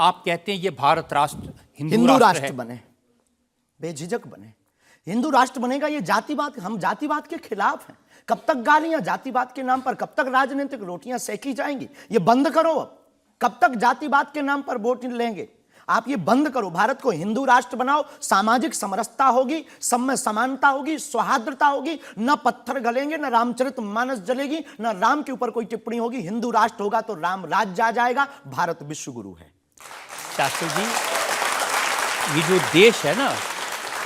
आप कहते हैं ये भारत राष्ट्र हिंदू राष्ट्र बने, बेझिझक बने। हिंदू राष्ट्र बनेगा, ये जातिवाद, हम जातिवाद के खिलाफ हैं। कब तक गालियां जातिवाद के नाम पर, कब तक राजनीतिक रोटियां सेकी जाएंगी? ये बंद करो अब। कब तक जातिवाद के नाम पर वोट लेंगे? आप ये बंद करो। भारत को हिंदू राष्ट्र बनाओ, सामाजिक समरसता होगी, सब में समानता होगी, सौहार्दता होगी, न पत्थर गलेंगे, न रामचरितमानस जलेगी, न राम के ऊपर कोई टिप्पणी होगी। हिंदू राष्ट्र होगा तो राम राज्य आ जाएगा। भारत विश्व गुरु है। शास्त्री जी, ये जो देश है ना,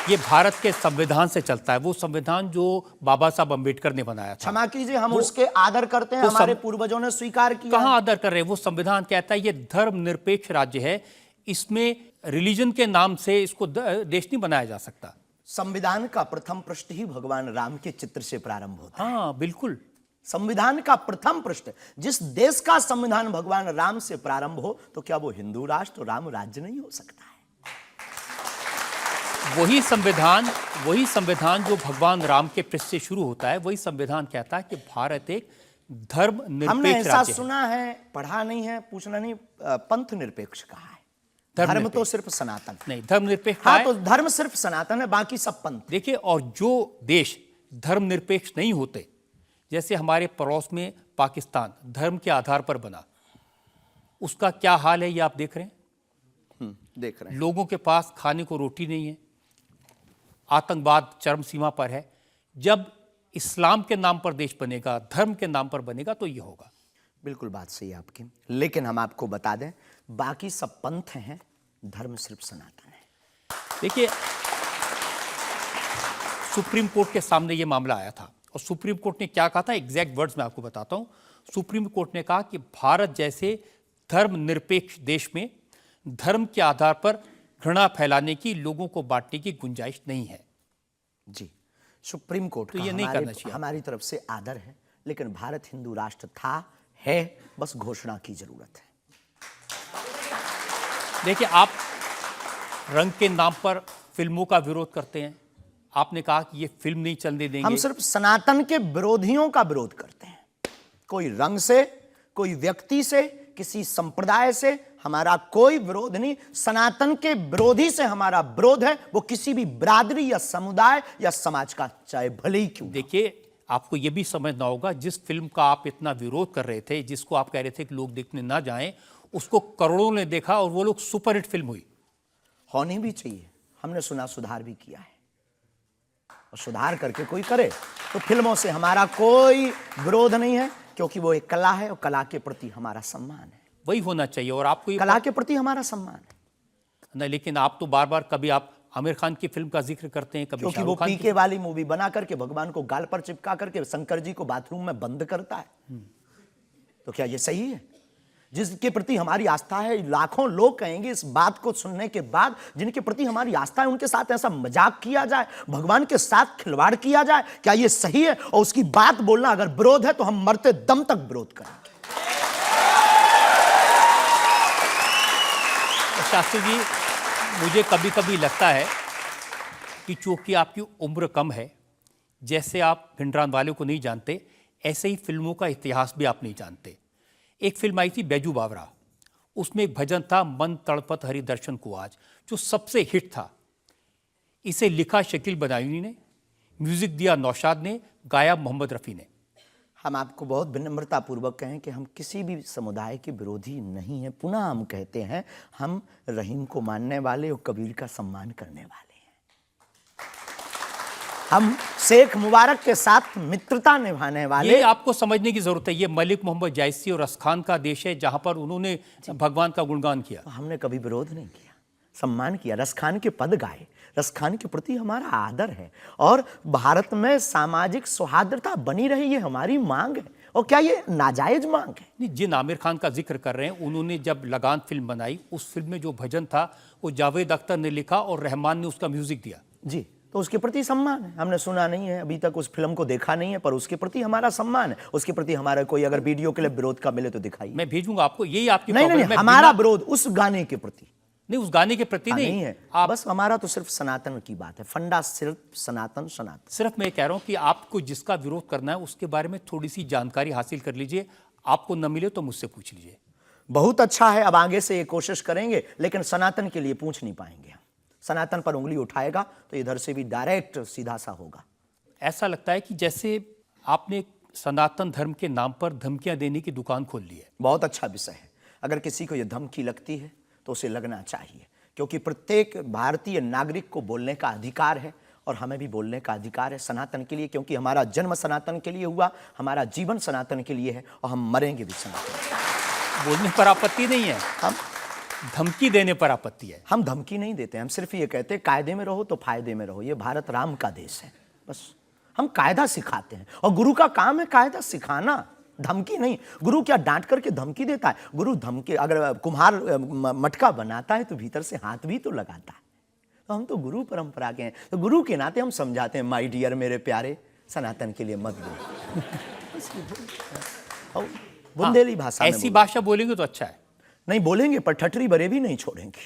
ये भारत के संविधान से चलता है। वो संविधान जो बाबा साहब अंबेडकर ने बनाया था। क्षमा कीजिए, हम उसके आदर करते हैं, हमारे पूर्वजों ने स्वीकार किया। कहां आदर कर रहे हैं? वो संविधान कहता है ये धर्मनिरपेक्ष राज्य है, इसमें रिलीजन के नाम से इसको देश नहीं बनाया जा सकता। संविधान का प्रथम पृष्ठ ही भगवान राम के चित्र से प्रारंभ होता है। हाँ बिल्कुल, संविधान का प्रथम पृष्ठ, जिस देश का संविधान भगवान राम से प्रारंभ हो, तो क्या वो हिंदू राष्ट्र, राम राज्य नहीं हो सकता है? वही संविधान जो भगवान राम के पृष्ठ से शुरू होता है, वही संविधान कहता है कि भारत एक धर्मनिरपेक्ष हमने ऐसा राज्य सुना है, पढ़ा नहीं है, पूछना नहीं, पंथ निरपेक्ष कहा है। धर्म तो सिर्फ सनातन नहीं, धर्मनिरपेक्ष। हाँ, तो धर्म सिर्फ सनातन है, बाकी सब पंथ। देखिए, और जो देश धर्मनिरपेक्ष नहीं होते, जैसे हमारे पड़ोस में पाकिस्तान धर्म के आधार पर बना, उसका क्या हाल है ये आप देख रहे हैं। देख रहे हैं। लोगों के पास खाने को रोटी नहीं है, आतंकवाद चरम सीमा पर है। जब इस्लाम के नाम पर देश बनेगा, धर्म के नाम पर बनेगा, तो ये होगा। बिल्कुल बात सही है आपकी, लेकिन हम आपको बता दें, बाकी सब पंथ हैं, धर्म सिर्फ सनातन है। देखिए, सुप्रीम कोर्ट के सामने ये मामला आया था और सुप्रीम कोर्ट ने क्या कहा था, एग्जैक्ट वर्ड्स मैं आपको बताता हूं। सुप्रीम कोर्ट ने कहा कि भारत जैसे धर्मनिरपेक्ष देश में धर्म के आधार पर घृणा फैलाने की, लोगों को बांटने की गुंजाइश नहीं है। जी, सुप्रीम कोर्ट तो का ये नहीं करना चाहिए। हमारी तरफ से आदर है, लेकिन भारत हिंदू राष्ट्र था, है, बस घोषणा की जरूरत है। देखिए, आप रंग के नाम पर फिल्मों का विरोध करते हैं। आपने कहा कि ये फिल्म नहीं चलने देंगे। हम सिर्फ सनातन के विरोधियों का विरोध करते हैं। कोई रंग से, कोई व्यक्ति से, किसी संप्रदाय से हमारा कोई विरोध नहीं। सनातन के विरोधी से हमारा विरोध है, वो किसी भी बिरादरी या समुदाय या समाज का, चाहे भले ही क्यों। देखिए, आपको यह भी समझना होगा, जिस फिल्म का आप इतना विरोध कर रहे थे, जिसको आप कह रहे थे कि लोग देखने ना जाएं, उसको करोड़ों ने देखा और वो लोग सुपरहिट फिल्म हुई। होनी भी चाहिए। हमने सुना सुधार भी किया है, और सुधार करके कोई करे तो फिल्मों से हमारा कोई विरोध नहीं है, क्योंकि वो एक कला है और कला के प्रति हमारा सम्मान है। वही होना चाहिए। और आपको कला के प्रति हमारा सम्मान है नहीं, लेकिन आप तो बार बार, कभी आप आमिर खान की फिल्म का जिक्र करते हैं, कभी क्योंकि वो पीके वाली मूवी बना करके भगवान को गाल पर चिपका करके शंकर जी को बाथरूम में बंद करता है। तो क्या ये सही है? जिसके प्रति हमारी आस्था है, लाखों लोग कहेंगे इस बात को सुनने के बाद, जिनके प्रति हमारी आस्था है, उनके साथ ऐसा मजाक किया जाए, भगवान के साथ खिलवाड़ किया जाए, क्या ये सही है? और उसकी बात बोलना अगर विरोध है तो हम मरते दम तक विरोध करेंगे। शास्त्री जी, मुझे कभी कभी लगता है कि चूंकि आपकी उम्र कम है, जैसे आप भिंडरान को नहीं जानते, ऐसे ही फिल्मों का इतिहास भी आप नहीं जानते। एक फिल्म आई थी बैजू बावरा, उसमें एक भजन था, मन तड़पत हरि दर्शन को आज, जो सबसे हिट था। इसे लिखा शकील बदायूनी ने, म्यूजिक दिया नौशाद ने, गाया मोहम्मद रफ़ी ने। हम आपको बहुत विनम्रता पूर्वक कहें कि हम किसी भी समुदाय के विरोधी नहीं हैं। पुनः हम कहते हैं, हम रहीम को मानने वाले और कबीर का सम्मान करने वाले हैं। हम शेख मुबारक के साथ मित्रता निभाने वाले। ये आपको समझने की जरूरत है, ये मलिक मोहम्मद जायसी और रसखान का देश है, जहां पर उन्होंने भगवान का गुणगान किया। हमने कभी विरोध नहीं किया, सम्मान किया, रसखान के पद गाए। रसखान के प्रति हमारा आदर है, और भारत में सामाजिक सौहार्दता बनी रही, ये हमारी मांग है। और क्या ये नाजायज मांग है? नहीं, जिन आमिर खान का जिक्र कर रहे हैं, उन्होंने जब लगान फिल्म बनाई, उस फिल्म में जो भजन था वो जावेद अख्तर ने लिखा और रहमान ने उसका म्यूजिक दिया। जी, तो उसके प्रति सम्मान है। हमने सुना नहीं है, अभी तक उस फिल्म को देखा नहीं है, पर उसके प्रति हमारा सम्मान है। उसके प्रति हमारा कोई अगर वीडियो के लिए विरोध का मिले तो दिखाइए। मैं भेजूंगा आपको, यही आपकी नहीं, हमारा विरोध उस गाने के प्रति नहीं, उस गाने के प्रति नहीं है। बस हमारा तो सिर्फ सनातन की बात है, फंडा सिर्फ सनातन। सिर्फ मैं कह रहा हूं कि आपको जिसका विरोध करना है उसके बारे में थोड़ी सी जानकारी हासिल कर लीजिए। आपको न मिले तो मुझसे पूछ लीजिए। बहुत अच्छा है, अब आगे से ये कोशिश करेंगे, लेकिन सनातन के लिए पूछ नहीं पाएंगे हम। सनातन पर उंगली उठाएगा तो इधर से भी डायरेक्ट सीधा सा होगा। ऐसा लगता है कि जैसे आपने सनातन धर्म के नाम पर धमकियां देने की दुकान खोल ली है। बहुत अच्छा विषय है। अगर किसी को यह धमकी लगती है तो उसे लगना चाहिए, क्योंकि प्रत्येक भारतीय नागरिक को बोलने का अधिकार है और हमें भी बोलने का अधिकार है सनातन के लिए, क्योंकि हमारा जन्म सनातन के लिए हुआ, हमारा जीवन सनातन के लिए है और हम मरेंगे भी सनातन। बोलने पर आपत्ति नहीं है, हम धमकी देने पर आपत्ति है। हम धमकी नहीं देते, हम सिर्फ ये कहते हैं कायदे में रहो तो फायदे में रहो। ये भारत राम का देश है, बस हम कायदा सिखाते हैं और गुरु का काम है कायदा सिखाना, धमकी नहीं। गुरु क्या डांट करके धमकी देता है? गुरु धमकी, अगर कुम्हार मटका बनाता है तो भीतर से हाथ भी तो लगाता है। तो हम तो गुरु परंपरा के हैं, तो गुरु के नाते हम समझाते हैं, माय डियर, मेरे प्यारे, सनातन के लिए मत बोलो। बुंदेली भाषा में ऐसी भाषा बोलेंगे तो अच्छा है। नहीं बोलेंगे पर ठटरी बरे भी नहीं छोड़ेंगे।